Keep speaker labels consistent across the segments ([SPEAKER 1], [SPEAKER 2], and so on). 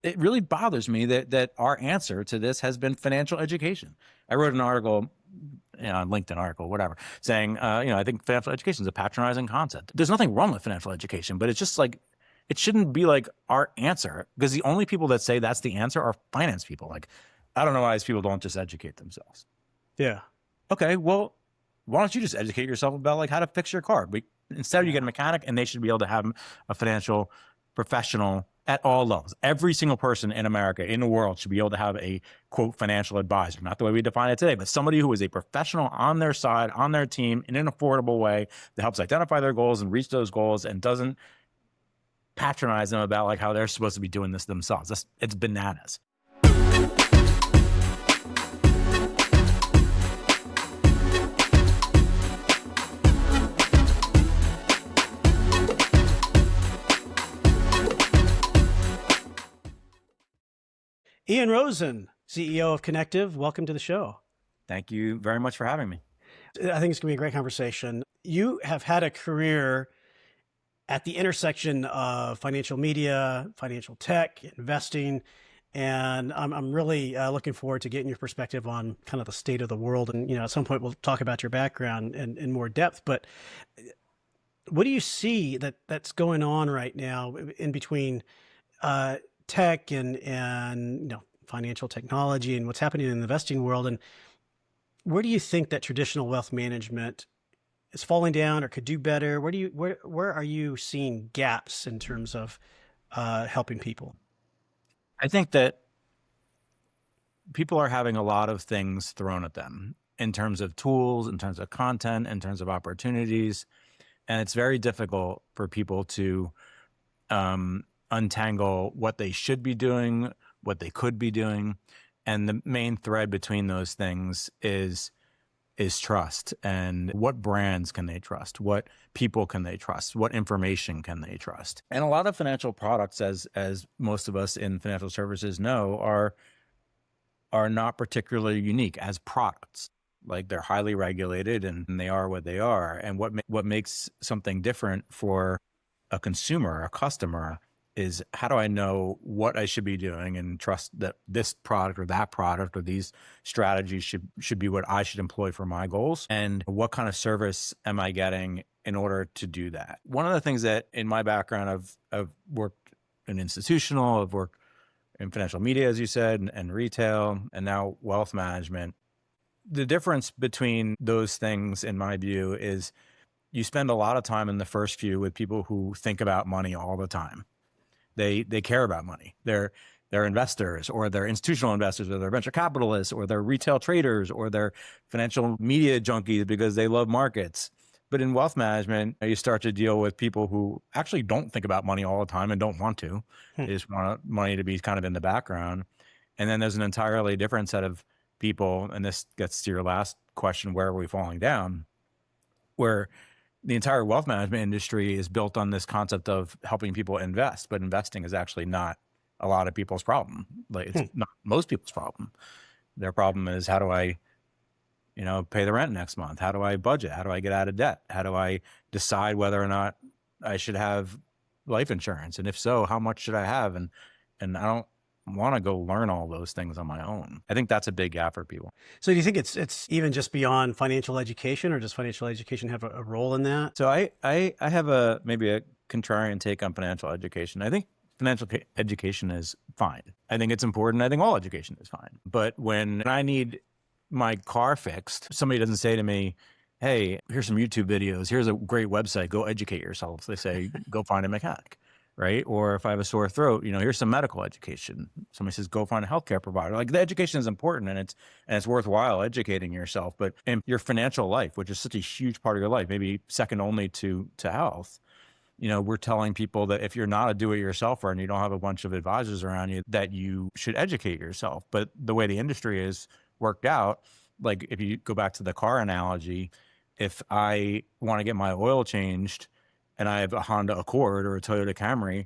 [SPEAKER 1] it really bothers me that our answer to this has been financial education. I wrote an article, LinkedIn article, whatever, saying, I think financial education is a patronizing concept. There's nothing wrong with financial education, but it's just like, it shouldn't be like our answer, because the only people that say that's the answer are finance people. Like, I don't know why these people don't just educate themselves.
[SPEAKER 2] Yeah.
[SPEAKER 1] Okay, well, why don't you just educate yourself about like how to fix your car? Instead, you get a mechanic, and they should be able to have a financial professional at all levels. Every single person in America, in the world, should be able to have a quote financial advisor, not the way we define it today, but somebody who is a professional on their side, on their team, in an affordable way that helps identify their goals and reach those goals and doesn't patronize them about like how they're supposed to be doing this themselves. It's bananas.
[SPEAKER 2] Ian Rosen, CEO of Connective, welcome to the show.
[SPEAKER 1] Thank you very much for having me.
[SPEAKER 2] I think it's going to be a great conversation. You have had a career at the intersection of financial media, financial tech, investing, and I'm really looking forward to getting your perspective on kind of the state of the world. And, at some point we'll talk about your background in more depth, but what do you see that's going on right now in between tech and financial technology and what's happening in the investing world? And where do you think that traditional wealth management is falling down or could do better? Where are you seeing gaps in terms of helping people?
[SPEAKER 1] I think that people are having a lot of things thrown at them in terms of tools, in terms of content, in terms of opportunities. And it's very difficult for people to untangle what they should be doing, what they could be doing. And the main thread between those things is trust. And what brands can they trust? What people can they trust? What information can they trust? And a lot of financial products, as most of us in financial services know, are not particularly unique as products. Like, they're highly regulated and they are what they are. And what makes something different for a consumer, a customer, is how do I know what I should be doing and trust that this product or that product or these strategies should be what I should employ for my goals? And what kind of service am I getting in order to do that? One of the things that in my background, I've worked in institutional, I've worked in financial media, as you said, and retail, and now wealth management. The difference between those things, in my view, is you spend a lot of time in the first few with people who think about money all the time. They care about money. They're investors, or they're institutional investors, or they're venture capitalists, or they're retail traders, or they're financial media junkies because they love markets. But in wealth management, you start to deal with people who actually don't think about money all the time and don't want to. They just want money to be kind of in the background. And then there's an entirely different set of people, and this gets to your last question, where are we falling down? Where the entire wealth management industry is built on this concept of helping people invest, but investing is actually not a lot of people's problem. Like, it's not most people's problem. Their problem is, how do I, pay the rent next month? How do I budget? How do I get out of debt? How do I decide whether or not I should have life insurance? And if so, how much should I have? And I don't want to go learn all those things on my own. I think that's a big gap for people.
[SPEAKER 2] So do you think it's even just beyond financial education, or does financial education have a role in that?
[SPEAKER 1] So I have maybe a contrarian take on financial education. I think financial education is fine. I think it's important. I think all education is fine. But when I need my car fixed, somebody doesn't say to me, hey, here's some YouTube videos, here's a great website, go educate yourself. They say, go find a mechanic. Right? Or if I have a sore throat, here's some medical education. Somebody says, go find a healthcare provider. Like, the education is important, and it's worthwhile educating yourself. But in your financial life, which is such a huge part of your life, maybe second only to health, we're telling people that if you're not a do-it-yourselfer and you don't have a bunch of advisors around you, that you should educate yourself. But the way the industry is worked out, like, if you go back to the car analogy, if I want to get my oil changed and I have a Honda Accord or a Toyota Camry,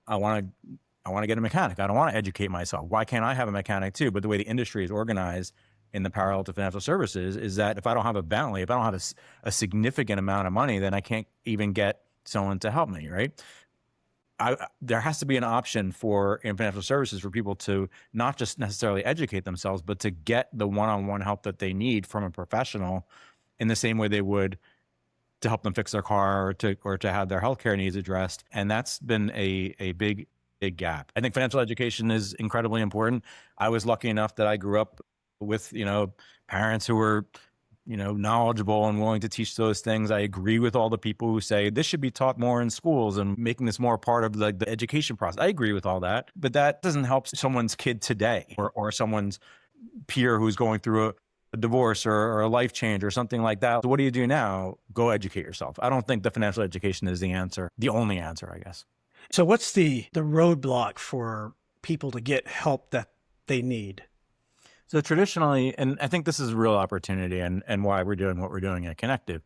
[SPEAKER 1] I want to get a mechanic. I don't want to educate myself. Why can't I have a mechanic too? But the way the industry is organized in the parallel to financial services is that if I don't have a Bentley, if I don't have a significant amount of money, then I can't even get someone to help me, right? there has to be an option in financial services for people to not just necessarily educate themselves, but to get the one-on-one help that they need from a professional in the same way they would to help them fix their car or to have their healthcare needs addressed. And that's been a big gap. I think financial education is incredibly important. I was lucky enough that I grew up with, parents who were, knowledgeable and willing to teach those things. I agree with all the people who say this should be taught more in schools and making this more part of the education process. I agree with all that, but that doesn't help someone's kid today or someone's peer who's going through a divorce or a life change or something like that. So what do you do now? Go educate yourself. I don't think the financial education is the answer, the only answer, I guess.
[SPEAKER 2] So what's the roadblock for people to get help that they need?
[SPEAKER 1] So traditionally, and I think this is a real opportunity and why we're doing what we're doing at Connective.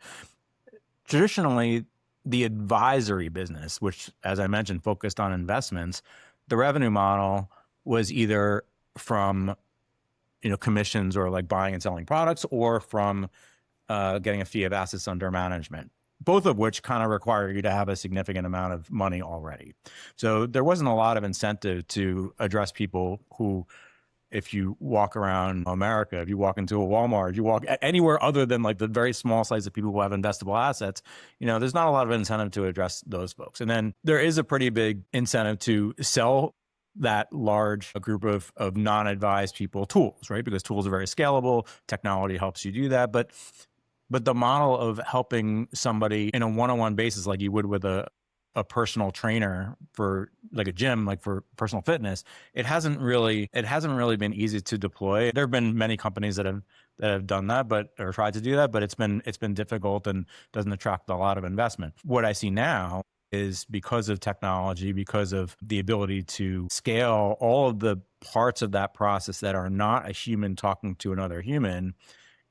[SPEAKER 1] Traditionally, the advisory business, which, as I mentioned, focused on investments, the revenue model was either from commissions or like buying and selling products, or from getting a fee of assets under management, both of which kind of require you to have a significant amount of money already. So there wasn't a lot of incentive to address people who, if you walk around America, if you walk into a Walmart, if you walk anywhere other than like the very small slice of people who have investable assets, there's not a lot of incentive to address those folks. And then there is a pretty big incentive to sell that large group of non-advised people tools, right? Because tools are very scalable. Technology helps you do that. But the model of helping somebody in a one-on-one basis, like you would with a personal trainer for like a gym, like for personal fitness, it hasn't really been easy to deploy. There have been many companies that have done that, or tried to do that, but it's been difficult and doesn't attract a lot of investment. What I see now is, because of technology, because of the ability to scale all of the parts of that process that are not a human talking to another human,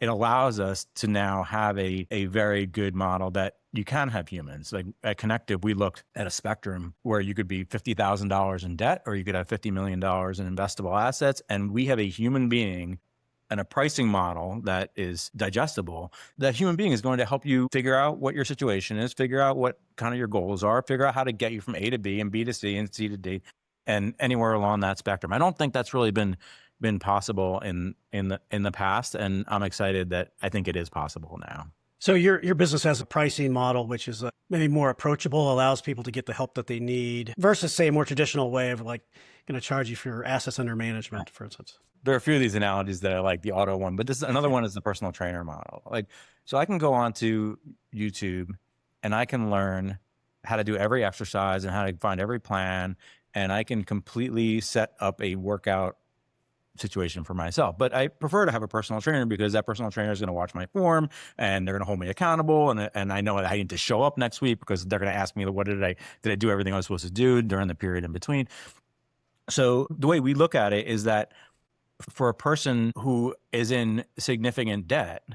[SPEAKER 1] it allows us to now have a very good model that you can have humans. Like at Connective, we looked at a spectrum where you could be $50,000 in debt, or you could have $50 million in investable assets. And we have a human being and a pricing model that is digestible. That human being is going to help you figure out what your situation is, figure out what kind of your goals are, figure out how to get you from A to B and B to C and C to D and anywhere along that spectrum. I don't think that's really been possible in the past, and I'm excited that I think it is possible now.
[SPEAKER 2] So your business has a pricing model which is maybe more approachable, allows people to get the help that they need, versus say a more traditional way of like going to charge you for your assets under management, for instance.
[SPEAKER 1] There are a few of these analogies that I like, the auto one, but this is another one is the personal trainer model. Like, so I can go onto YouTube and I can learn how to do every exercise and how to find every plan, and I can completely set up a workout situation for myself. But I prefer to have a personal trainer, because that personal trainer is going to watch my form and they're going to hold me accountable. And I know that I need to show up next week because they're going to ask me, what did I do everything I was supposed to do during the period in between? So the way we look at it is that for a person who is in significant debt,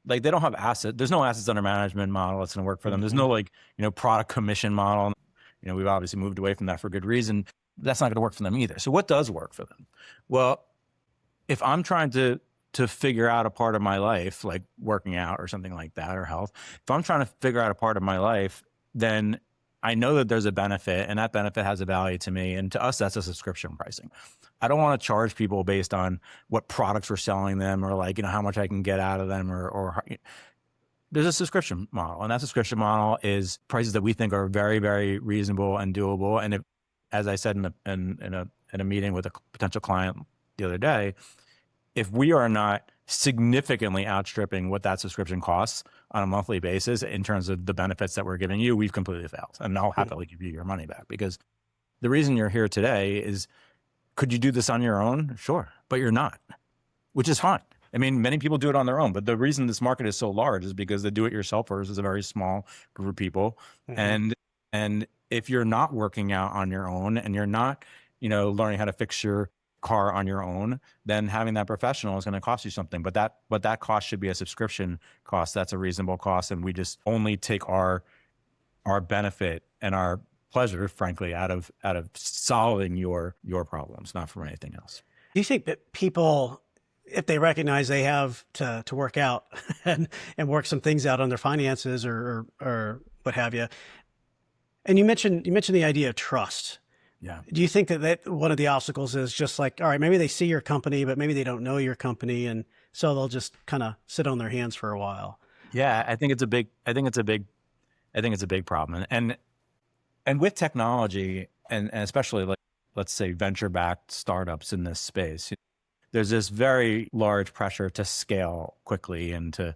[SPEAKER 1] like they don't have assets, there's no assets under management model that's going to work for them. There's no product commission model. We've obviously moved away from that for good reason. That's not going to work for them either. So what does work for them? Well, if I'm trying to figure out a part of my life, like working out or something like that, or health, if I'm trying to figure out a part of my life, then I know that there's a benefit, and that benefit has a value to me. And to us, that's a subscription pricing. I don't want to charge people based on what products we're selling them, or like, how much I can get out of them, or there's a subscription model, and that subscription model is prices that we think are very, very reasonable and doable. And if, as I said in a meeting with a potential client the other day, if we are not significantly outstripping what that subscription costs on a monthly basis in terms of the benefits that we're giving you, we've completely failed. And I'll happily give you your money back, because the reason you're here today is, could you do this on your own? Sure, but you're not, which is fine. I mean, many people do it on their own, but the reason this market is so large is because the do-it-yourselfers is a very small group of people. And if you're not working out on your own, and you're not, learning how to fix your car on your own, then having that professional is going to cost you something. But that cost should be a subscription cost. That's a reasonable cost, and we just only take our benefit and our pleasure, frankly, out of solving your problems, not from anything else.
[SPEAKER 2] Do you think that people, if they recognize they have to work out and work some things out on their finances or what have you, And you mentioned the idea of trust.
[SPEAKER 1] Yeah.
[SPEAKER 2] Do you think that one of the obstacles is just like, all right, maybe they see your company, but maybe they don't know your company, and so they'll just kind of sit on their hands for a while?
[SPEAKER 1] Yeah, I think it's a big problem. And with technology and especially like, let's say venture backed startups in this space, there's this very large pressure to scale quickly and to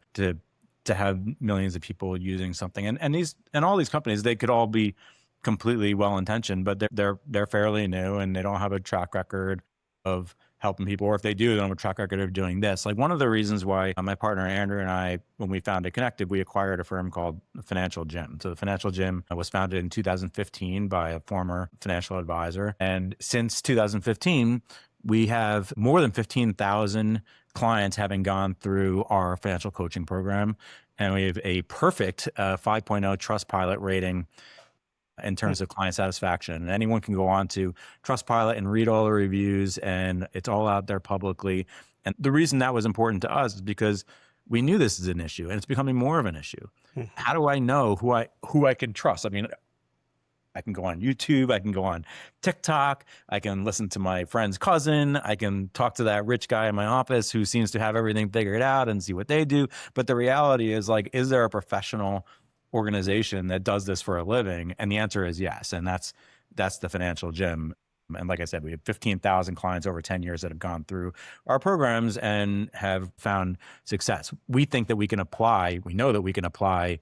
[SPEAKER 1] have millions of people using something. And all these companies, they could all be completely well intentioned, but they're fairly new and they don't have a track record of helping people. Or if they do, they don't have a track record of doing this. Like one of the reasons why my partner Andrew and I, when we founded Connective, we acquired a firm called Financial Gym. So the Financial Gym was founded in 2015 by a former financial advisor. And since 2015, we have more than 15,000 clients having gone through our financial coaching program. And we have a perfect 5.0 Trustpilot rating in
[SPEAKER 2] Hmm.
[SPEAKER 1] terms of client satisfaction. And anyone can go on to Trustpilot and read all the reviews, and it's all out there publicly. And the reason that was important to us is because we knew this is an issue and it's becoming more of an issue.
[SPEAKER 2] Hmm.
[SPEAKER 1] How do I know who I can trust? I mean, I can go on YouTube, I can go on TikTok, I can listen to my friend's cousin, I can talk to that rich guy in my office who seems to have everything figured out and see what they do. But the reality is like, is there a professional organization that does this for a living? And the answer is yes. And that's the Financial Gym. And like I said, we have 15,000 clients over 10 years that have gone through our programs and have found success. We think that we know that we can apply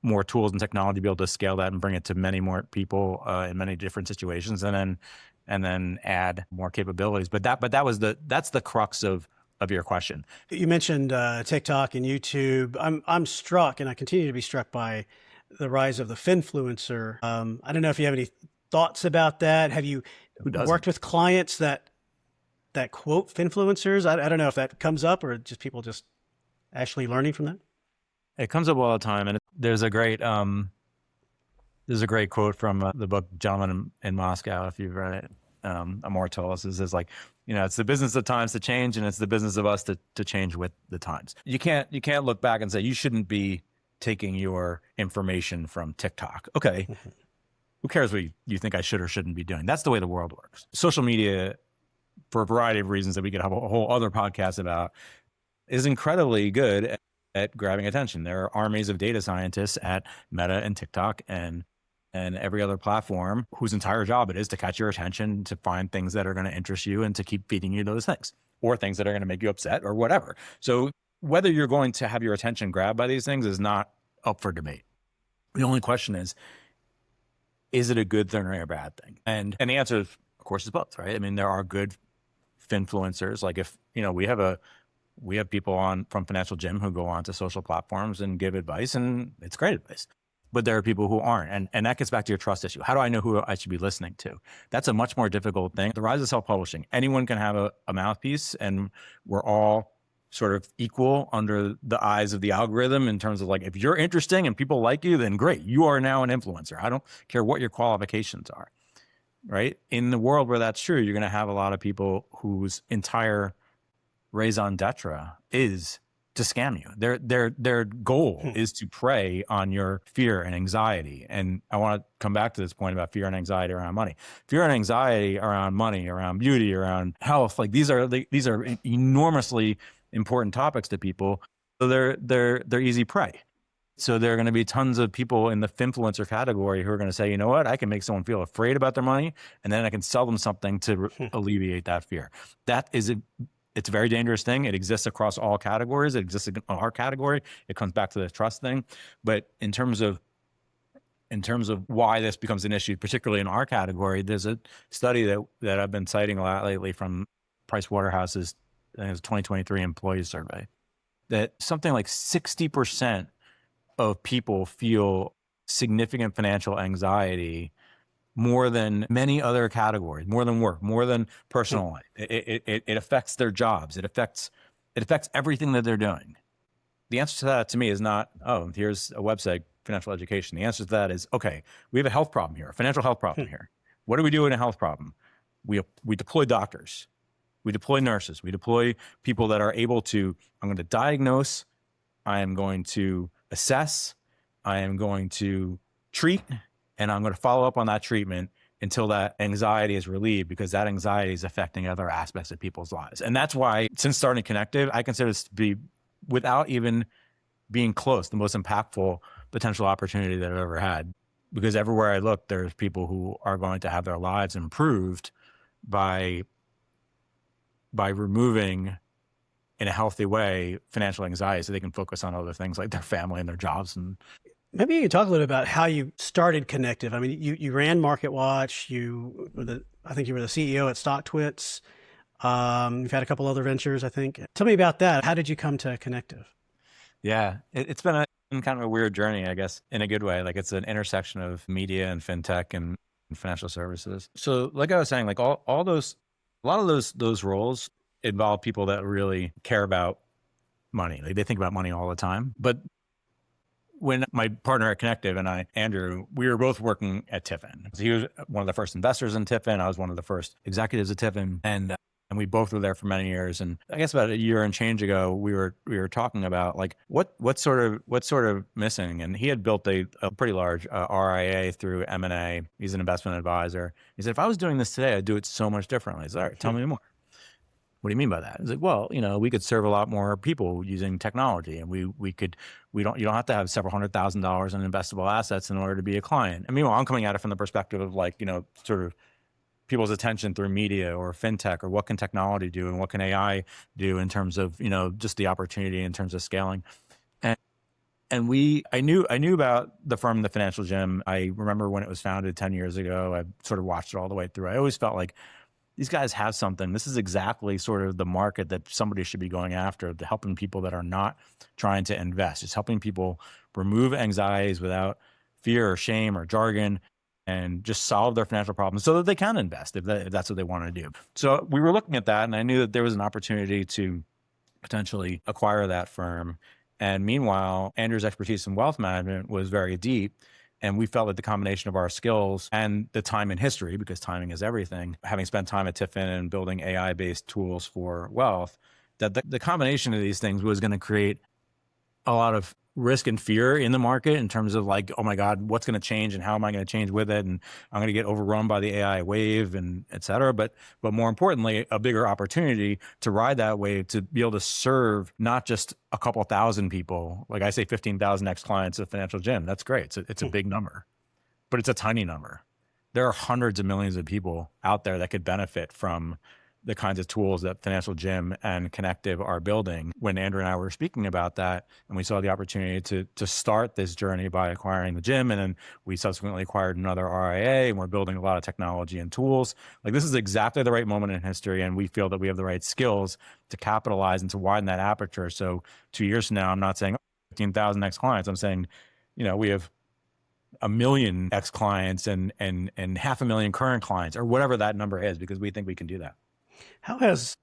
[SPEAKER 1] more tools and technology to be able to scale that and bring it to many more people in many different situations, and then add more capabilities. But that's the crux of your question.
[SPEAKER 2] You mentioned TikTok and YouTube. I'm struck, and I continue to be struck by the rise of the finfluencer. I don't know if you have any thoughts about that. Have you
[SPEAKER 1] Who
[SPEAKER 2] worked
[SPEAKER 1] doesn't?
[SPEAKER 2] with clients that quote finfluencers? I don't know if that comes up or just people just actually learning from that.
[SPEAKER 1] It comes up all the time, and there's a great quote from the book Gentleman in Moscow, if you've read it. Immortalis is like, it's the business of times to change, and it's the business of us to change with the times. You can't look back and say you shouldn't be taking your information from TikTok. Okay,
[SPEAKER 2] Mhm.
[SPEAKER 1] who cares what you think I should or shouldn't be doing? That's the way the world works. Social media, for a variety of reasons that we could have a whole other podcast about, is incredibly good at grabbing attention. There are armies of data scientists at Meta and TikTok and every other platform whose entire job it is to catch your attention, to find things that are going to interest you and to keep feeding you those things, or things that are going to make you upset or whatever. So whether you're going to have your attention grabbed by these things is not up for debate. The only question is it a good thing or a bad thing? And the answer, of course, is both, right? I mean, there are good finfluencers. Like if, we have people on from Financial Gym who go on to social platforms and give advice, and it's great advice. But there are people who aren't. And that gets back to your trust issue. How do I know who I should be listening to? That's a much more difficult thing. The rise of self-publishing. Anyone can have a mouthpiece, and we're all sort of equal under the eyes of the algorithm in terms of like, if you're interesting and people like you, then great. You are now an influencer. I don't care what your qualifications are, right? In the world where that's true, you're going to have a lot of people whose entire raison d'etre is to scam you. Their goal
[SPEAKER 2] Hmm.
[SPEAKER 1] is to prey on your fear and anxiety. And I want to come back to this point about fear and anxiety around money. Fear and anxiety around money, around beauty, around health, like these are enormously important topics to people. So they're easy prey. So there are going to be tons of people in the finfluencer category who are going to say, you know what, I can make someone feel afraid about their money, and then I can sell them something to
[SPEAKER 2] Hmm.
[SPEAKER 1] alleviate that fear. It's a very dangerous thing. It exists across all categories. It exists in our category. It comes back to the trust thing. But in terms of why this becomes an issue, particularly in our category, there's a study that I've been citing a lot lately from Price Waterhouse's, I think it was 2023 employee survey, that something like 60% of people feel significant financial anxiety more than many other categories, more than work, more than
[SPEAKER 2] Hmm.
[SPEAKER 1] personal life. It affects their jobs. It affects everything that they're doing. The answer to that to me is not, oh, here's a website, financial education. The answer to that is, okay, we have a health problem here, a financial health problem
[SPEAKER 2] Hmm.
[SPEAKER 1] here. What do we do in a health problem? We deploy doctors, we deploy nurses, we deploy people that are able to, I'm going to diagnose, I am going to assess, I am going to treat, and I'm going to follow up on that treatment until that anxiety is relieved, because that anxiety is affecting other aspects of people's lives. And that's why, since starting Connective, I consider this to be, without even being close, the most impactful potential opportunity that I've ever had. Because everywhere I look, there's people who are going to have their lives improved by removing, in a healthy way, financial anxiety, so they can focus on other things like their family and their jobs. And
[SPEAKER 2] Maybe you can talk a little about how you started Connective. I mean, you ran MarketWatch. I think you were the CEO at StockTwits. You've had a couple other ventures, I think. Tell me about that. How did you come to Connective?
[SPEAKER 1] yeah, it's been kind of a weird journey, I guess, in a good way. Like, it's an intersection of media and fintech and financial services. So like I was saying, like all those, a lot of those roles involve people that really care about money. Like, they think about money all the time. But when my partner at Connective and I, Andrew, we were both working at Tiffin. So he was one of the first investors in Tiffin. I was one of the first executives at Tiffin. And we both were there for many years. And I guess about a year and change ago, we were talking about, like, what's sort of missing. And he had built a pretty large RIA through M&A. He's an investment advisor. He said, if I was doing this today, I'd do it so much differently. I said, all right, tell me more. What do you mean by that? It's like, well, we could serve a lot more people using technology, and you don't have to have several $100,000 in investable assets in order to be a client. And meanwhile, I'm coming at it from the perspective of, like, sort of people's attention through media or fintech, or what can technology do and what can AI do in terms of, just the opportunity in terms of scaling. And I knew about the firm, The Financial Gym. I remember when it was founded 10 years ago. I sort of watched it all the way through. I always felt like these guys have something. This is exactly sort of the market that somebody should be going after, to helping people that are not trying to invest, just helping people remove anxieties without fear or shame or jargon, and just solve their financial problems so that they can invest if that's what they want to do. So we were looking at that, and I knew that there was an opportunity to potentially acquire that firm. And meanwhile, Andrew's expertise in wealth management was very deep. And we felt that the combination of our skills and the time in history, because timing is everything, having spent time at Tiffin and building AI-based tools for wealth, that the combination of these things was going to create a lot of risk and fear in the market, in terms of, like, oh my God, what's going to change and how am I going to change with it? And I'm going to get overrun by the AI wave, and et cetera. But more importantly, a bigger opportunity to ride that wave, to be able to serve not just a couple thousand people. Like I say, 15,000 ex-clients of Financial Gym. That's great. It's a big number, but it's a tiny number. There are hundreds of millions of people out there that could benefit from the kinds of tools that Financial Gym and Connective are building. When Andrew and I were speaking about that, and we saw the opportunity to start this journey by acquiring the gym, and then we subsequently acquired another RIA, and we're building a lot of technology and tools. Like, this is exactly the right moment in history, and we feel that we have the right skills to capitalize and to widen that aperture. So 2 years from now, I'm not saying 15,000 ex clients. I'm saying, we have 1 million ex clients and 500,000 current clients, or whatever that number is, because we think we can do that.
[SPEAKER 2] How has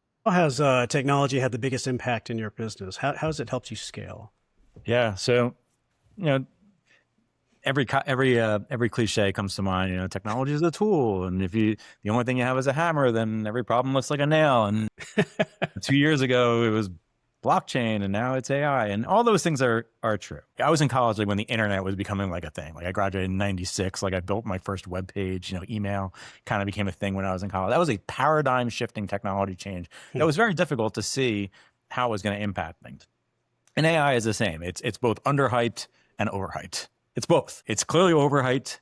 [SPEAKER 2] technology had the biggest impact in your business? How has it helped you scale?
[SPEAKER 1] Yeah. So, every cliche comes to mind. Technology is a tool, and if the only thing you have is a hammer, then every problem looks like a nail. And 2 years ago, it was blockchain, and now it's AI, and all those things are true. I was in college, like, when the internet was becoming like a thing. Like, I graduated in 96. Like, I built my first web page. Email kind of became a thing when I was in college. That was a paradigm shifting technology change that was very difficult to see how it was going to impact things. And AI is the same. It's both underhyped and overhyped. It's both. It's clearly overhyped,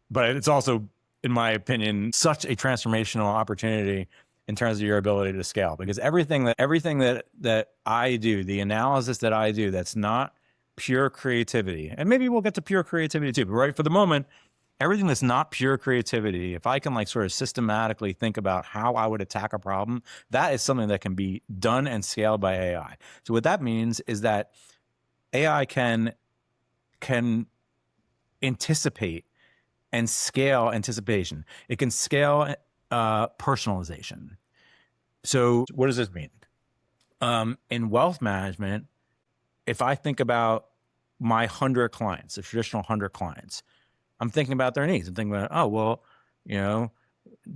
[SPEAKER 1] but it's also, in my opinion, such a transformational opportunity in terms of your ability to scale. Because everything that I do, the analysis that I do, that's not pure creativity, and maybe we'll get to pure creativity too, but right for the moment, everything that's not pure creativity, if I can, like, sort of systematically think about how I would attack a problem, that is something that can be done and scaled by AI. So what that means is that AI can anticipate and scale anticipation. It can scale personalization. So what does this mean? In wealth management, if I think about my 100 clients, the traditional 100 clients, I'm thinking about their needs. I'm thinking about, oh, well,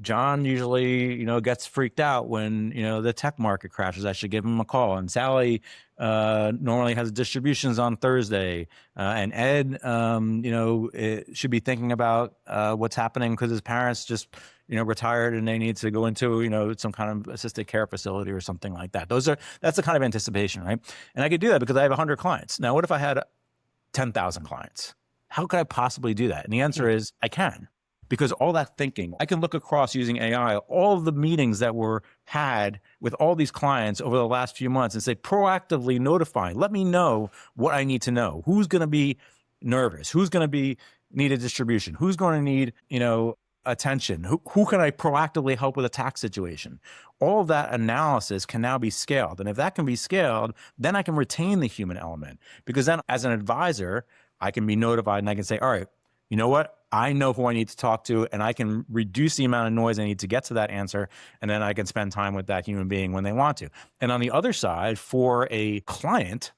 [SPEAKER 1] John usually, gets freaked out when, the tech market crashes. I should give him a call. And Sally normally has distributions on Thursday. And Ed, should be thinking about what's happening because his parents just, retired and they need to go into, some kind of assisted care facility or something like that. That's the kind of anticipation, right? And I could do that because I have 100 clients. Now, what if I had 10,000 clients? How could I possibly do that? And the answer is I can. Because all that thinking, I can look across using AI, all of the meetings that were had with all these clients over the last few months and say, proactively notify, let me know what I need to know. Who's going to be nervous? Who's going to need a distribution? Who's going to need, attention? Who can I proactively help with a tax situation? All of that analysis can now be scaled. And if that can be scaled, then I can retain the human element. Because then as an advisor, I can be notified and I can say, all right, you know what? I know who I need to talk to, and I can reduce the amount of noise I need to get to that answer, and then I can spend time with that human being when they want to. And on the other side, for a client,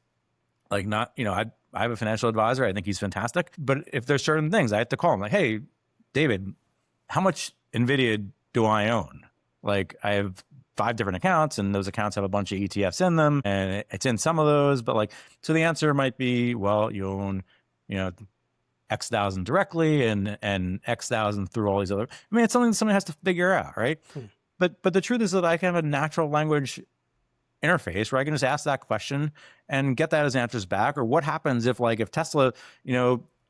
[SPEAKER 1] like not, I have a financial advisor. I think he's fantastic. But if there's certain things, I have to call him like, hey, David, how much NVIDIA do I own? Like I have 5 different accounts and those accounts have a bunch of ETFs in them and it's in some of those. But like, so the answer might be, well, you own, X thousand directly and X thousand through all these other. I mean, it's something that somebody has to figure out, right? But the truth is that I can have a natural language interface where I can just ask that question and get that as answers back. Or what happens if Tesla,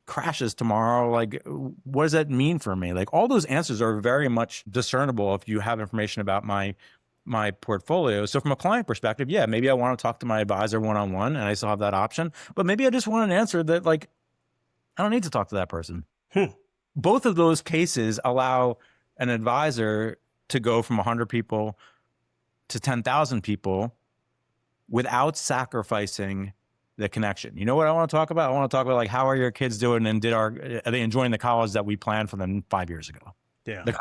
[SPEAKER 1] crashes tomorrow? Like, what does that mean for me? Like all those answers are very much discernible if you have information about my portfolio. So from a client perspective, yeah, maybe I want to talk to my advisor one-on-one and I still have that option. But maybe I just want an answer that I don't need to talk to that person. Both of those cases allow an advisor to go from 100 people to 10,000 people without sacrificing the connection. You know what I want to talk about? I want to talk about how are your kids doing and are they enjoying the college that we planned for them 5 years ago?
[SPEAKER 2] Yeah.
[SPEAKER 1] The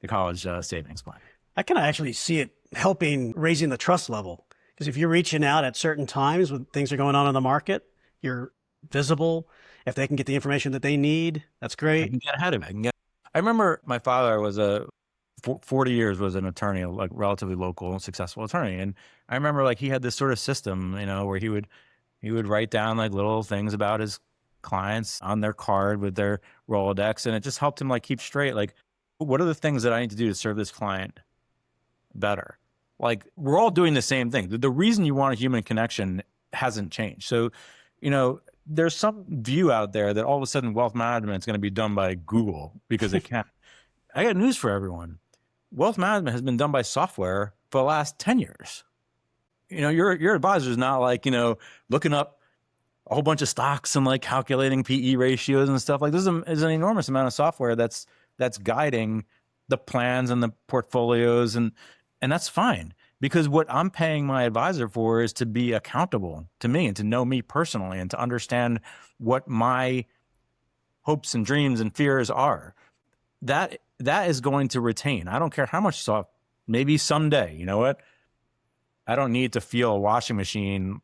[SPEAKER 1] college savings plan.
[SPEAKER 2] I can actually see it helping raising the trust level. Because if you're reaching out at certain times when things are going on in the market, you're visible. If they can get the information that they need, that's great.
[SPEAKER 1] I can get ahead of it. I remember my father was 40 years was an attorney, like relatively local, successful attorney. And I remember he had this sort of system, where he would write down little things about his clients on their card with their Rolodex. And it just helped him keep straight. What are the things that I need to do to serve this client better? We're all doing the same thing. The reason you want a human connection hasn't changed. So, there's some view out there that all of a sudden wealth management is going to be done by Google because it can. I got news for everyone. Wealth management has been done by software for the last 10 years. Your advisor is not looking up a whole bunch of stocks and calculating PE ratios and stuff. There's an enormous amount of software that's guiding the plans and the portfolios and that's fine. Because what I'm paying my advisor for is to be accountable to me and to know me personally and to understand what my hopes and dreams and fears are. That is going to retain. I don't care how much soft. Maybe someday, you know what? I don't need to feel a washing machine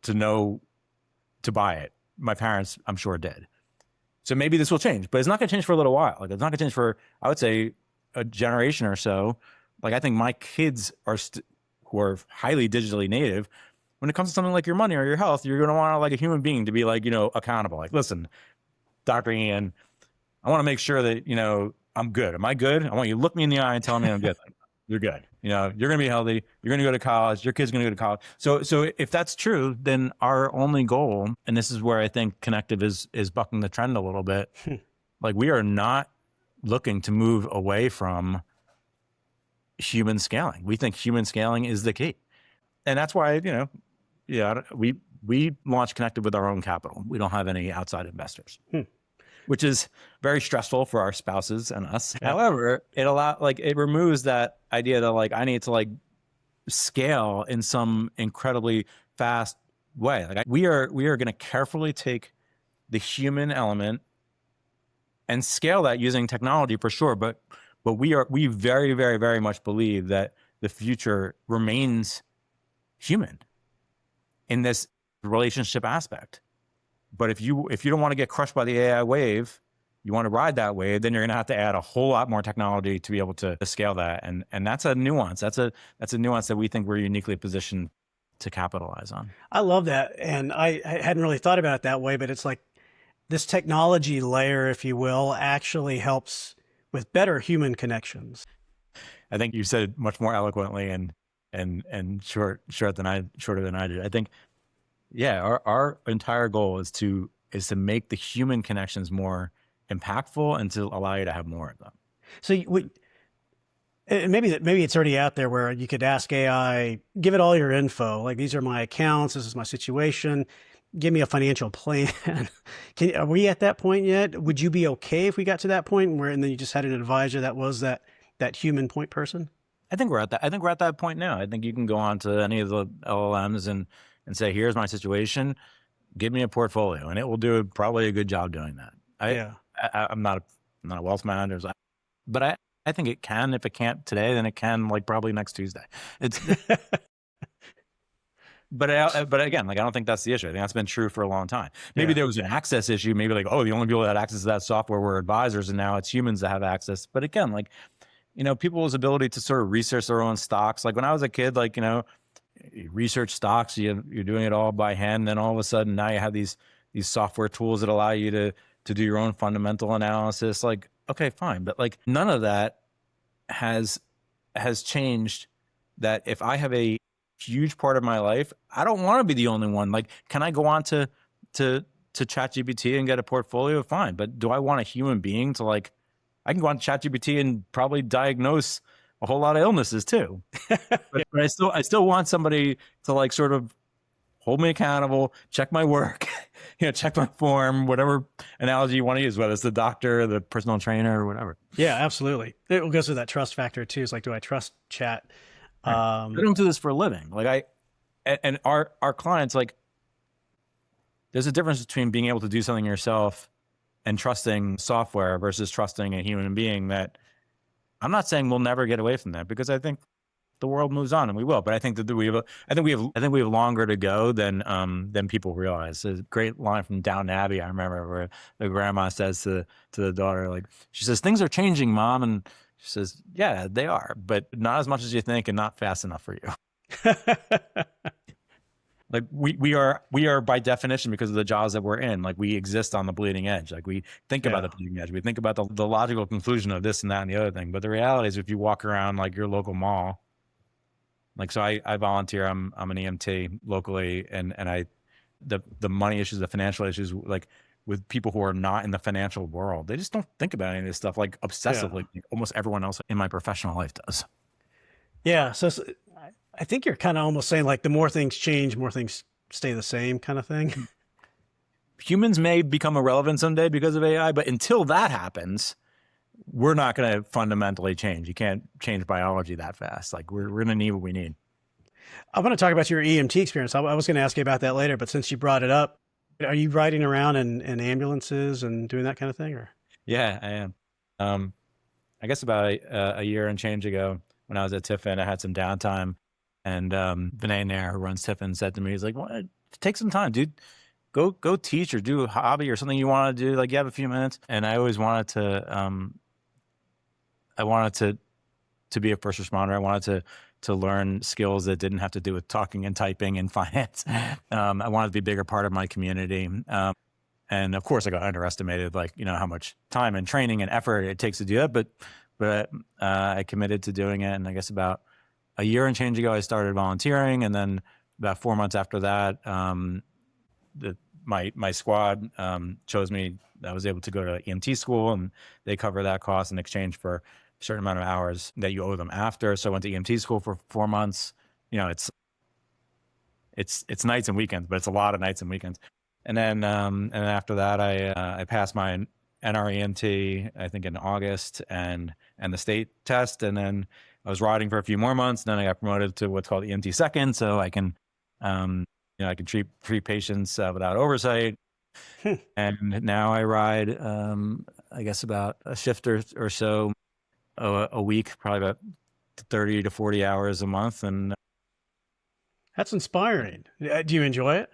[SPEAKER 1] to know to buy it. My parents, I'm sure, did. So maybe this will change, but it's not going to change for a little while. It's not going to change for, I would say, a generation or so. I think my kids who are highly digitally native, when it comes to something like your money or your health, you're going to want a human being to be accountable. Listen, Dr. Ian, I want to make sure that, I'm good. Am I good? I want you to look me in the eye and tell me I'm good. You're good. You're going to be healthy. You're going to go to college. Your kid's going to go to college. So if that's true, then our only goal, and this is where I think Connective is bucking the trend a little bit, we are not looking to move away from human scaling. We think human scaling is the key. And that's why, we launched Connective with our own capital. We don't have any outside investors, which is very stressful for our spouses and us. Yeah. However, it removes that idea that I need to scale in some incredibly fast way. We are going to carefully take the human element and scale that using technology for sure. But we very, very, very much believe that the future remains human in this relationship aspect. But if you don't want to get crushed by the AI wave, you want to ride that wave, then you're going to have to add a whole lot more technology to be able to scale that. And that's a nuance. That's a nuance that we think we're uniquely positioned to capitalize on.
[SPEAKER 2] I love that. And I hadn't really thought about it that way, but it's like this technology layer, if you will, actually helps with better human connections.
[SPEAKER 1] I think you said it much more eloquently and shorter than I did. I think, yeah, our entire goal is to make the human connections more impactful and to allow you to have more of them.
[SPEAKER 2] So maybe it's already out there where you could ask AI, give it all your info. Like, these are my accounts. This is my situation. Give me a financial plan. Are we at that point yet? Would you be okay if we got to that point where, and then you just had an advisor that was that human point person?
[SPEAKER 1] I think we're at that. I think we're at that point now. I think you can go on to any of the LLMs and say, "Here's my situation. Give me a portfolio," and it will do probably a good job doing that.
[SPEAKER 2] Yeah.
[SPEAKER 1] I'm not a wealth manager, but I think it can. If it can't today, then it can like probably next Tuesday. It's but again, like I don't think that's the issue. I think that's been true for a long time. Maybe
[SPEAKER 2] Yeah.
[SPEAKER 1] there was an access issue. Maybe like, oh, the only people that had access to that software were advisors, and now it's humans that have access. But again, like, people's ability to sort of research their own stocks. Like when I was a kid, like, you research stocks, you're doing it all by hand. Then all of a sudden now you have these software tools that allow you to do your own fundamental analysis. Like, okay, fine. But like none of that has changed that if I have a huge part of my life, I don't want to be the only one. Like, can I go on to ChatGPT and get a portfolio? Fine. But do I want a human being to like, I can go on ChatGPT and probably diagnose a whole lot of illnesses too. But I still want somebody to like sort of hold me accountable, check my work, check my form, whatever analogy you want to use, whether it's the doctor, the personal trainer, or whatever.
[SPEAKER 2] Yeah, absolutely. It goes to that trust factor too. It's like, do I trust chat?
[SPEAKER 1] Right. I don't do this for a living. Like and our clients, like, there's a difference between being able to do something yourself and trusting software versus trusting a human being. That I'm not saying we'll never get away from that, because I think the world moves on and we will. But I think that we have longer to go than people realize. There's a great line from Downton Abbey, I remember, where the grandma says to the daughter, like, she says, "Things are changing, Mom," and she says, "Yeah, they are, but not as much as you think, and not fast enough for you." Like we are by definition, because of the jobs that we're in, like we exist on the bleeding edge. Like we think about the bleeding edge. We think about the logical conclusion of this and that and the other thing. But the reality is, if you walk around like your local mall, like, so I volunteer, I'm an EMT locally, and the money issues, the financial issues, like with people who are not in the financial world, they just don't think about any of this stuff like obsessively. Like almost everyone else in my professional life does.
[SPEAKER 2] Yeah. So I think you're kind of almost saying like the more things change, more things stay the same kind of thing.
[SPEAKER 1] Humans may become irrelevant someday because of AI, but until that happens, we're not going to fundamentally change. You can't change biology that fast. Like we're going to need what we need.
[SPEAKER 2] I want to talk about your EMT experience. I was going to ask you about that later, but since you brought it up, are you riding around in ambulances and doing that kind of thing? Or
[SPEAKER 1] yeah, I am. I guess about a year and change ago, when I was at Tiffin, I had some downtime, and Vinay Nair, who runs Tiffin, said to me, he's like, "Well, take some time, dude. Go teach or do a hobby or something you want to do. Like, you have a few minutes." And I always wanted to be a first responder. I wanted to learn skills that didn't have to do with talking and typing and finance. I wanted to be a bigger part of my community. And of course, I got underestimated, like, how much time and training and effort it takes to do that. But I committed to doing it. And I guess about a year and change ago, I started volunteering. And then about 4 months after that, my squad chose me. I was able to go to EMT school, and they cover that cost in exchange for a certain amount of hours that you owe them after. So I went to EMT school for 4 months. It's nights and weekends, but it's a lot of nights and weekends. And then after that, I passed my NREMT, I think in August, and the state test. And then I was riding for a few more months. And then I got promoted to what's called EMT second, so I can I can treat patients without oversight. And now I ride, I guess about a shift or so a week, probably about 30 to 40 hours a month. And
[SPEAKER 2] that's inspiring. Do you enjoy it?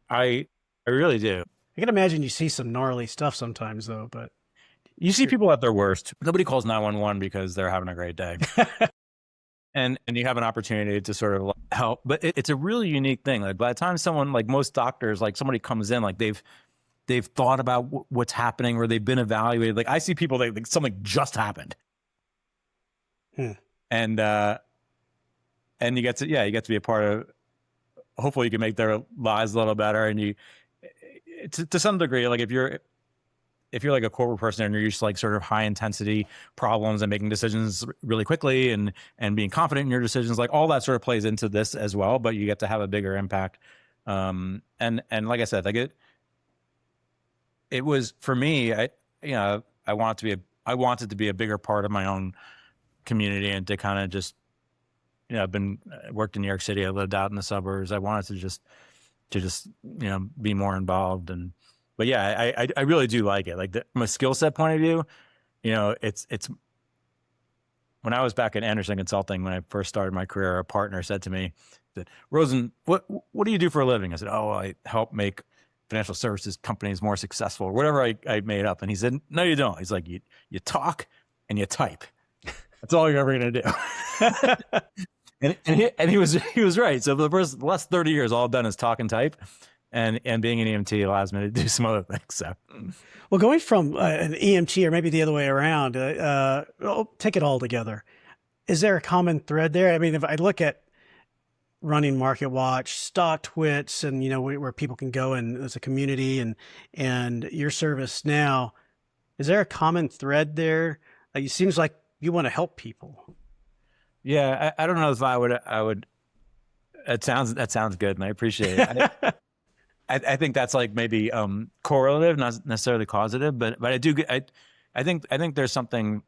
[SPEAKER 1] I really do.
[SPEAKER 2] I can imagine you see some gnarly stuff sometimes, though. But
[SPEAKER 1] You see people at their worst. Nobody calls 911 because they're having a great day. And you have an opportunity to sort of help, but it's a really unique thing. Like by the time someone, like most doctors, like somebody comes in, like they've thought about what's happening, or they've been evaluated. Like I see people that like something just happened,
[SPEAKER 2] Hmm.
[SPEAKER 1] and you get to be a part of. Hopefully, you can make their lives a little better, and you to some degree, like if you're like a corporate person and you're used to like sort of high intensity problems and making decisions really quickly and being confident in your decisions, like all that sort of plays into this as well, but you get to have a bigger impact. And like I said, like it was for me, I wanted to be a bigger part of my own community, and to kind of just, I've been worked in New York City. I lived out in the suburbs. I wanted to just be more involved. But yeah, I really do like it. Like from a skill set point of view, it's when I was back at Anderson Consulting, when I first started my career, a partner said to me that, Rosen, what do you do for a living? I said, oh, I help make financial services companies more successful, or whatever I made up. And he said, no, you don't. He's like, you talk and you type. That's all you're ever going to do. and he was right. So for the last 30 years, all I've done is talk and type. And being an EMT allows me to do some other things. So,
[SPEAKER 2] Well, going from an EMT, or maybe the other way around, take it all together. Is there a common thread there? I mean, if I look at running Market Watch, Stock Twits, and where people can go and as a community, and your service now, is there a common thread there? Like, it seems like you want to help people.
[SPEAKER 1] yeah, I don't know if I would. That sounds good, and I appreciate it. I think that's like maybe correlative, not necessarily causative, but I think there's something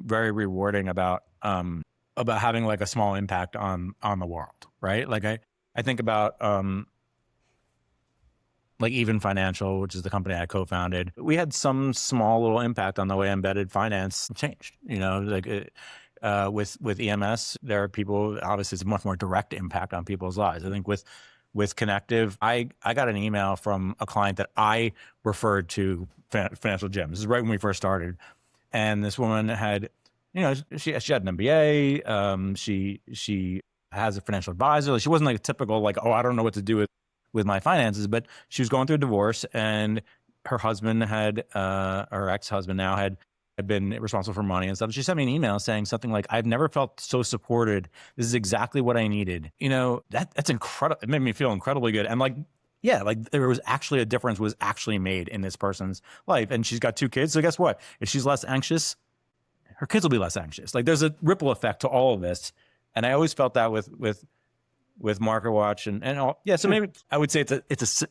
[SPEAKER 1] very rewarding about having like a small impact on the world, right? Like I think about like Even Financial, which is the company I co-founded. We had some small little impact on the way embedded finance changed. With EMS, there are people. Obviously, it's a much more direct impact on people's lives. I think with Connective, I got an email from a client that I referred to Financial Gym. This is right when we first started, and this woman had, she had an MBA. She has a financial advisor. She wasn't like a typical like, oh, I don't know what to do with my finances, but she was going through a divorce, and her husband her ex-husband now had been responsible for money and stuff. She sent me an email saying something like, I've never felt so supported. This is exactly what I needed. That's incredible. It made me feel incredibly good. And like, yeah, like there was actually a difference was actually made in this person's life. And she's got 2 kids. So guess what? If she's less anxious, her kids will be less anxious. Like there's a ripple effect to all of this. And I always felt that with Market Watch and all. Yeah. So maybe I would say it's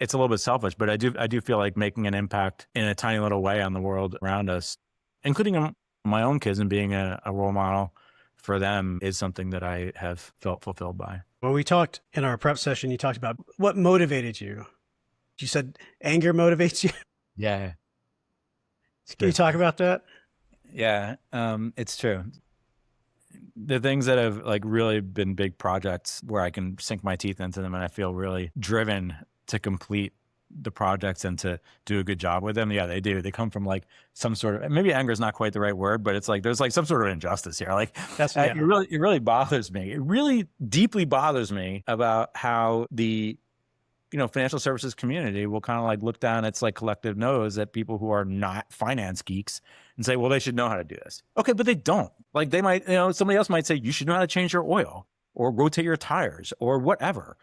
[SPEAKER 1] a little bit selfish, but I do feel like making an impact in a tiny little way on the world around us, including my own kids, and being a role model for them is something that I have felt fulfilled by.
[SPEAKER 2] When we talked in our prep session, you talked about what motivated you. You said anger motivates you.
[SPEAKER 1] Yeah.
[SPEAKER 2] Can you talk about that?
[SPEAKER 1] Yeah. It's true. The things that have like really been big projects where I can sink my teeth into them and I feel really driven to complete the projects and to do a good job with them. Yeah, they do. They come from like some sort of, maybe anger is not quite the right word, but it's like, there's like some sort of injustice here. Like it really bothers me. It really deeply bothers me about how the, financial services community will kind of like look down its like collective nose at people who are not finance geeks and say, well, they should know how to do this. Okay, but they don't. Like they might, somebody else might say, you should know how to change your oil or rotate your tires or whatever.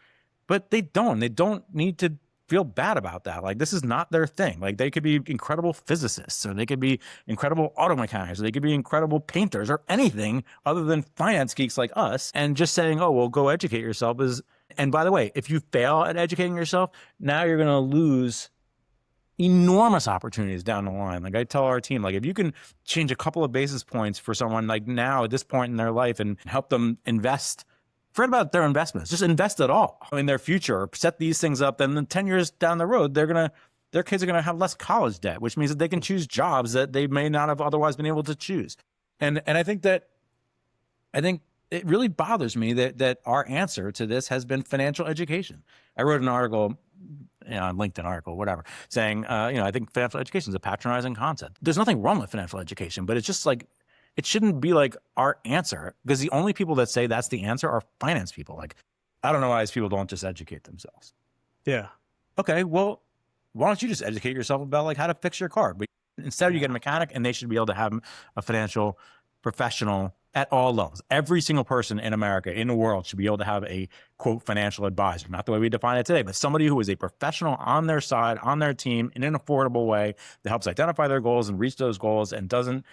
[SPEAKER 1] But they don't. They don't need to feel bad about that. Like this is not their thing. Like they could be incredible physicists, or they could be incredible auto mechanics, or they could be incredible painters, or anything other than finance geeks like us. And just saying, oh, well, go educate yourself is, and by the way, if you fail at educating yourself, now you're going to lose enormous opportunities down the line. Like I tell our team, like if you can change a couple of basis points for someone like now at this point in their life and help them invest, forget about their investments, just invest it all in their future, or set these things up. Then 10 years down the road, their kids are going to have less college debt, which means that they can choose jobs that they may not have otherwise been able to choose. And I think it really bothers me that our answer to this has been financial education. I wrote an article LinkedIn article, whatever, saying, I think financial education is a patronizing concept. There's nothing wrong with financial education, but it's just like, it shouldn't be like our answer, because the only people that say that's the answer are finance people. Like, I don't know why these people don't just educate themselves.
[SPEAKER 2] Yeah.
[SPEAKER 1] Okay, well, why don't you just educate yourself about like how to fix your car? But instead, you get a mechanic, and they should be able to have a financial professional at all levels. Every single person in America, in the world, should be able to have a quote financial advisor, not the way we define it today, but somebody who is a professional on their side, on their team, in an affordable way that helps identify their goals and reach those goals, and doesn't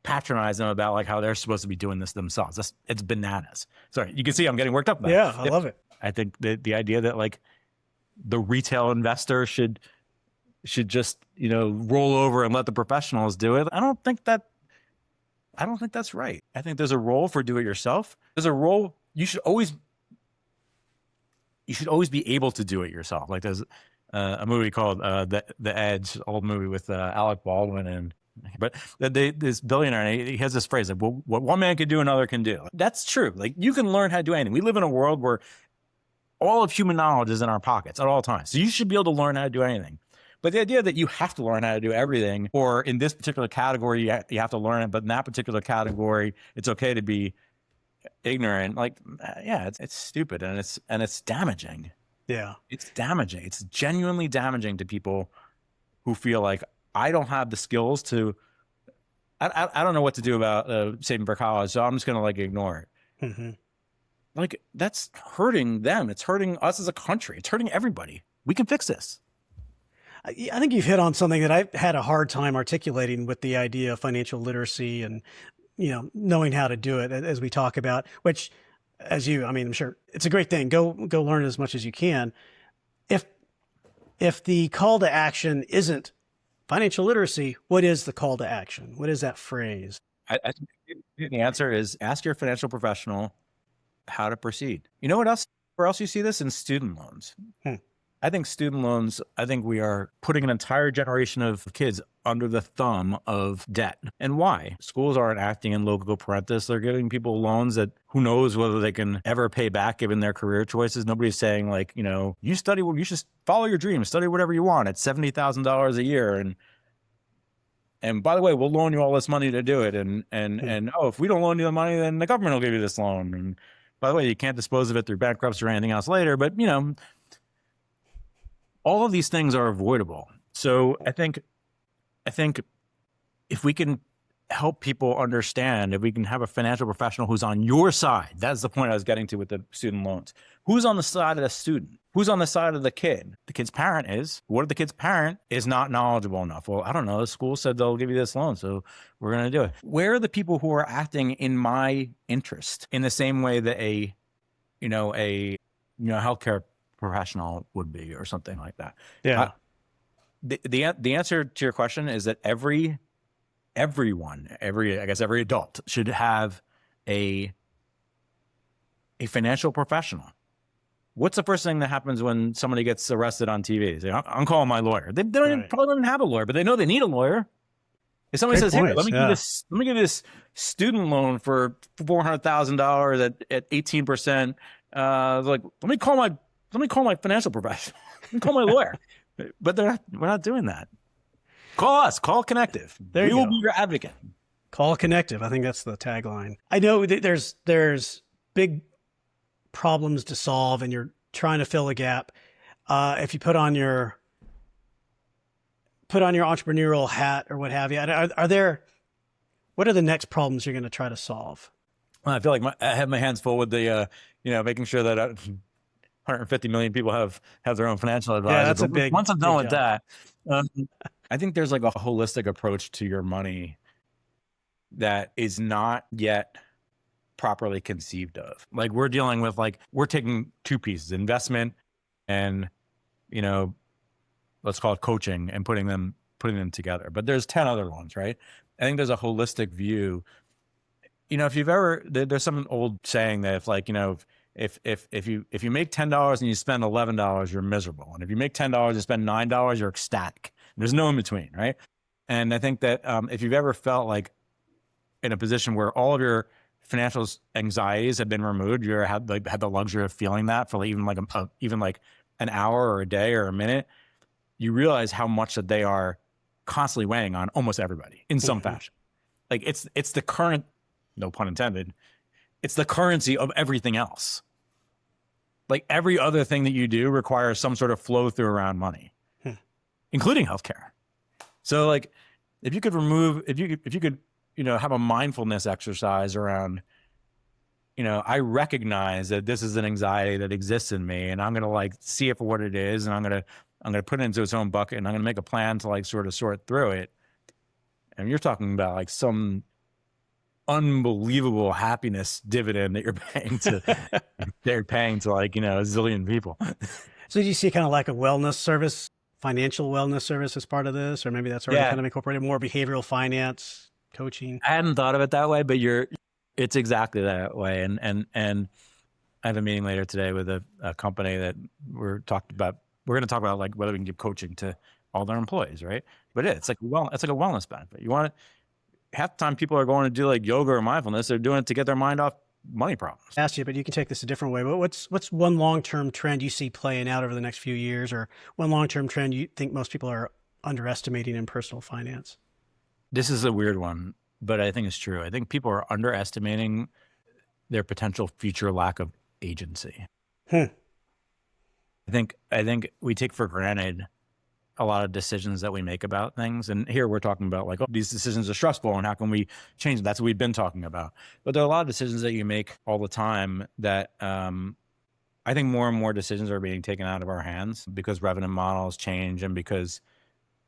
[SPEAKER 1] patronize them about like how they're supposed to be doing this themselves. It's bananas. Sorry, you can see I'm getting worked up about
[SPEAKER 2] Yeah, I love it.
[SPEAKER 1] I think the idea that like the retail investor should just roll over and let the professionals do it. I don't think that's right. I think there's a role for do it yourself. There's a role you should always be able to do it yourself. Like there's a movie called The Edge, old movie with Alec Baldwin, and but this billionaire, and he has this phrase like, well, what one man can do, another can do. That's true. Like you can learn how to do anything. We live in a world where all of human knowledge is in our pockets at all times. So you should be able to learn how to do anything. But the idea that you have to learn how to do everything, or in this particular category, you have to learn it, but in that particular category, it's okay to be ignorant. Like, yeah, it's stupid, and it's damaging.
[SPEAKER 2] Yeah.
[SPEAKER 1] It's damaging. It's genuinely damaging to people who feel like, I don't have the skills to, I don't know what to do about saving for college, so I'm just going to like ignore it.
[SPEAKER 2] Mm-hmm.
[SPEAKER 1] Like that's hurting them. It's hurting us as a country. It's hurting everybody. We can fix this.
[SPEAKER 2] I think you've hit on something that I've had a hard time articulating with the idea of financial literacy and, knowing how to do it, as we talk about, which I'm sure it's a great thing. Go learn as much as you can. If the call to action isn't financial literacy, what is the call to action? What is that phrase?
[SPEAKER 1] I think the answer is ask your financial professional how to proceed. You know what else? Where else you see this? In student loans. I think student loans, we are putting an entire generation of kids under the thumb of debt. And why? Schools aren't acting in loco parentis. They're giving people loans that who knows whether they can ever pay back given their career choices. Nobody's saying like, you study, you should follow your dreams, study whatever you want. It's $70,000 a year. And by the way, we'll loan you all this money to do it. And if we don't loan you the money, then the government will give you this loan. And by the way, you can't dispose of it through bankruptcy or anything else later. But, all of these things are avoidable. So I think if we can help people understand, if we can have a financial professional who's on your side, that's the point I was getting to with the student loans. Who's on the side of the student? Who's on the side of the kid? The kid's parent is. What if the kid's parent is not knowledgeable enough? Well, I don't know. The school said they'll give you this loan, so we're going to do it. Where are the people who are acting in my interest in the same way that a healthcare professional would be, or something like that?
[SPEAKER 2] Yeah.
[SPEAKER 1] The answer to your question is that every adult should have a financial professional. What's the first thing that happens when somebody gets arrested on TV? They say, I'm calling my lawyer. They don't probably don't have a lawyer, but they know they need a lawyer. If somebody says, "Hey, let me give you this student loan for $400,000 at 18%," like, let me call my financial professional. Let me call my lawyer. But we're not doing that. Call us. Call Connective. We will be your advocate.
[SPEAKER 2] Call Connective. I think that's the tagline. I know there's big problems to solve, and you're trying to fill a gap. If you put on your entrepreneurial hat or what have you, what are the next problems you're going to try to solve?
[SPEAKER 1] Well, I feel like I have my hands full with the making sure that 150 million people have their own financial advisor.
[SPEAKER 2] Yeah, that's a big.
[SPEAKER 1] Once I'm done with that, I think there's like a holistic approach to your money that is not yet properly conceived of. Like we're dealing with we're taking two pieces, investment and let's call it coaching, and putting them together. But there's 10 other ones, right? I think there's a holistic view. If you've ever, there's some old saying that if you make $10 and you spend $11, you're miserable. And if you make $10 and spend $9, you're ecstatic. There's no in between, right? And I think that if you've ever felt like in a position where all of your financial anxieties have been removed, you had the luxury of feeling that for even an hour or a day or a minute, you realize how much that they are constantly weighing on almost everybody in some fashion. Like it's the current, no pun intended, it's the currency of everything else. Like every other thing that you do requires some sort of flow through around money, including healthcare. So like if you could have a mindfulness exercise around, I recognize that this is an anxiety that exists in me, and I'm going to like see it for what it is. And I'm going to put it into its own bucket, and I'm going to make a plan to like sort of sort through it. And you're talking about like some unbelievable happiness dividend that they're paying to like, a zillion people.
[SPEAKER 2] So do you see kind of like a wellness service, financial wellness service as part of this, or maybe that's already kind of incorporated, more behavioral finance coaching?
[SPEAKER 1] I hadn't thought of it that way, but it's exactly that way. And I have a meeting later today with a company that we're going to talk about like whether we can give coaching to all their employees, right? But it's like a wellness benefit. You want it. Half the time people are going to do like yoga or mindfulness, they're doing it to get their mind off money problems.
[SPEAKER 2] I asked you, but you can take this a different way. But what's one long-term trend you see playing out over the next few years, or one long-term trend you think most people are underestimating in personal finance?
[SPEAKER 1] This is a weird one, but I think it's true. I think people are underestimating their potential future lack of agency. I think we take for granted a lot of decisions that we make about things. And here we're talking about like, oh, these decisions are stressful and how can we change them? That's what we've been talking about. But there are a lot of decisions that you make all the time that I think more and more decisions are being taken out of our hands because revenue models change and because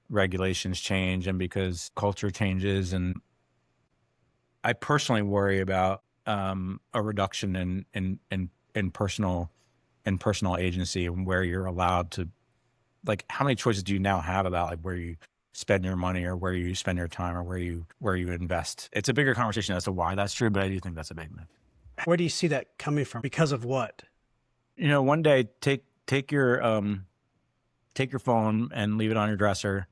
[SPEAKER 1] regulations change and because culture changes. And I personally worry about a reduction in personal agency and where you're allowed to, like, how many choices do you now have about like where you spend your money or where you spend your time or where you invest? It's a bigger conversation as to why that's true, but I do think that's a big myth.
[SPEAKER 2] Where do you see that coming from? Because of what?
[SPEAKER 1] One day take your phone and leave it on your dresser,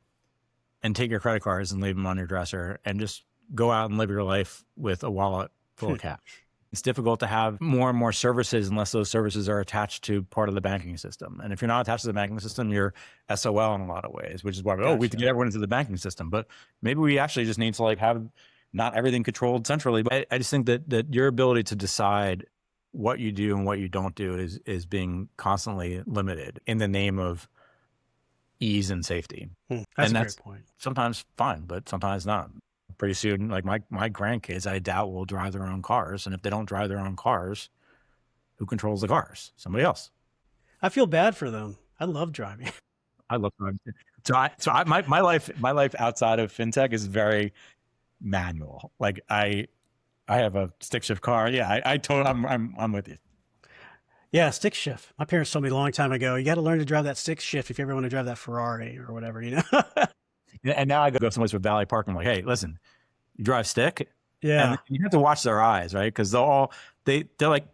[SPEAKER 1] and take your credit cards and leave them on your dresser, and just go out and live your life with a wallet full of cash. It's difficult to have more and more services unless those services are attached to part of the banking system. And if you're not attached to the banking system, you're SOL in a lot of ways, which is why we have to get everyone into the banking system. But maybe we actually just need to like have not everything controlled centrally. But I just think that your ability to decide what you do and what you don't do is being constantly limited in the name of ease and safety.
[SPEAKER 2] That's a great point.
[SPEAKER 1] Sometimes fine, but sometimes not. Pretty soon, like my grandkids, I doubt will drive their own cars. And if they don't drive their own cars, who controls the cars? Somebody else.
[SPEAKER 2] I feel bad for them. I love driving.
[SPEAKER 1] I love driving. My life outside of fintech is very manual. Like I have a stick shift car. Yeah, I'm with you.
[SPEAKER 2] Yeah, stick shift. My parents told me a long time ago, you got to learn to drive that stick shift if you ever want to drive that Ferrari or whatever,
[SPEAKER 1] And now I go someplace with valet parking. I'm like, hey, listen, you drive stick?
[SPEAKER 2] Yeah.
[SPEAKER 1] And you have to watch their eyes, right? Because they're like,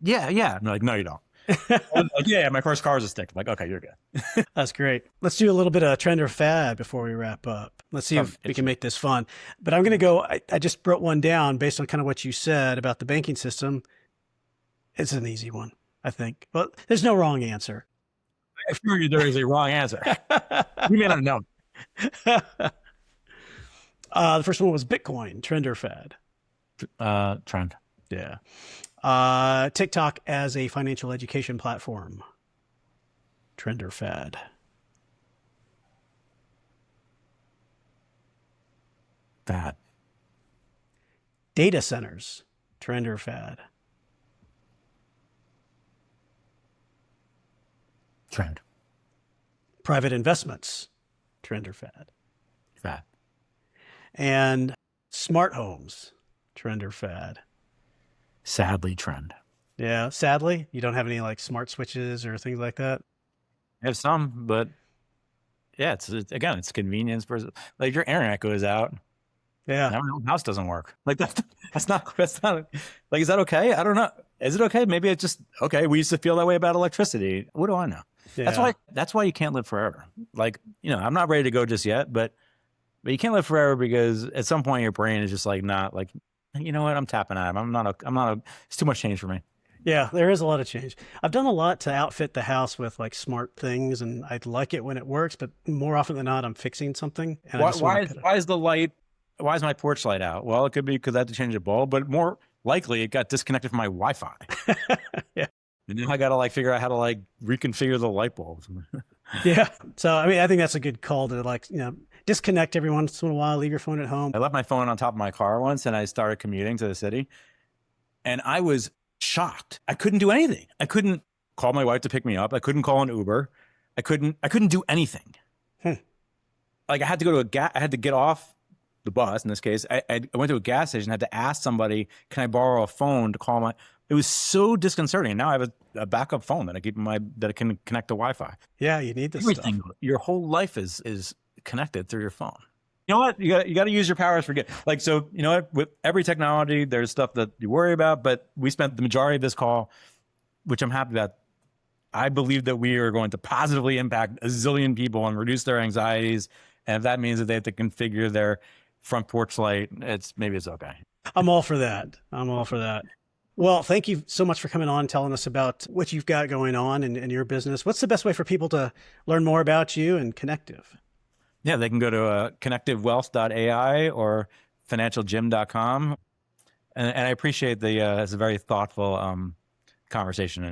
[SPEAKER 1] yeah. And they're like, no, you don't. I'm like, yeah, my first car is a stick. I'm like, okay, you're good.
[SPEAKER 2] That's great. Let's do a little bit of trend or fad before we wrap up. Let's see if we can make this fun. But I'm going to go, I just wrote one down based on kind of what you said about the banking system. It's an easy one, I think. Well, there's no wrong answer.
[SPEAKER 1] I assure you there is a wrong answer. You may not know.
[SPEAKER 2] The first one was Bitcoin, trend or fad?
[SPEAKER 1] Trend.
[SPEAKER 2] Yeah. TikTok as a financial education platform, trend or fad?
[SPEAKER 1] Fad.
[SPEAKER 2] Data centers, trend or fad?
[SPEAKER 1] Trend.
[SPEAKER 2] Private investments, trend or fad?
[SPEAKER 1] Fad.
[SPEAKER 2] And smart homes, trend or fad?
[SPEAKER 1] Sadly, trend.
[SPEAKER 2] Yeah, sadly, you don't have any like smart switches or things like that?
[SPEAKER 1] I have some, but yeah, it's convenience versus like your internet goes out.
[SPEAKER 2] Yeah.
[SPEAKER 1] Now my house doesn't work. Like that's not like, is that okay? I don't know. Is it okay? Maybe it's just okay. We used to feel that way about electricity. What do I know?
[SPEAKER 2] Yeah.
[SPEAKER 1] That's why you can't live forever. Like, I'm not ready to go just yet, but you can't live forever because at some point your brain is just like, not like, you know what? I'm tapping out. It's too much change for me.
[SPEAKER 2] Yeah, there is a lot of change. I've done a lot to outfit the house with like smart things, and I like it when it works, but more often than not, I'm fixing something and I
[SPEAKER 1] Why,
[SPEAKER 2] just want
[SPEAKER 1] why
[SPEAKER 2] to
[SPEAKER 1] is
[SPEAKER 2] kind
[SPEAKER 1] why is the light? Why is my porch light out? Well, it could be because I had to change the bulb, but more likely it got disconnected from my Wi-Fi,
[SPEAKER 2] of. Yeah.
[SPEAKER 1] and now I got to like figure out how to like reconfigure the light bulbs.
[SPEAKER 2] Yeah. So, I mean, I think that's a good call to like, disconnect every once in a while, leave your phone at home.
[SPEAKER 1] I left my phone on top of my car once, and I started commuting to the city, and I was shocked. I couldn't do anything. I couldn't call my wife to pick me up. I couldn't call an Uber. I couldn't do anything.
[SPEAKER 2] Hmm.
[SPEAKER 1] Like I had to go to I had to get off the bus in this case. I went to a gas station, had to ask somebody, can I borrow a phone to call my, it was so disconcerting. And now I have a backup phone that I keep in my, that I can connect to Wi-Fi.
[SPEAKER 2] Yeah, you need this stuff.
[SPEAKER 1] Everything, your whole life is connected through your phone. You know what? You got to use your powers for good. Like, so, you know what? With every technology, there's stuff that you worry about, but we spent the majority of this call, which I'm happy about. I believe that we are going to positively impact a zillion people and reduce their anxieties. And if that means that they have to configure their front porch light, maybe it's okay.
[SPEAKER 2] I'm all for that. I'm all for that. Well, thank you so much for coming on and telling us about what you've got going on in your business. What's the best way for people to learn more about you and Connective?
[SPEAKER 1] Yeah, they can go to connectivewealth.ai or financialgym.com. And I appreciate it's a very thoughtful conversation,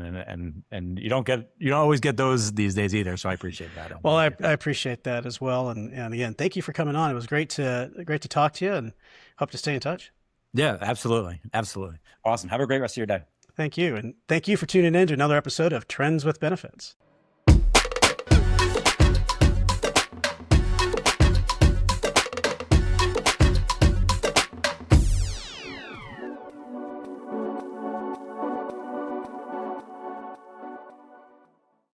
[SPEAKER 1] and you don't always get those these days either. So I appreciate that.
[SPEAKER 2] Well, I appreciate that as well. And again, thank you for coming on. It was great to talk to you, and hope to stay in touch.
[SPEAKER 1] Yeah, absolutely. Absolutely. Awesome. Have a great rest of your day.
[SPEAKER 2] Thank you. And thank you for tuning in to another episode of Trends with Benefits.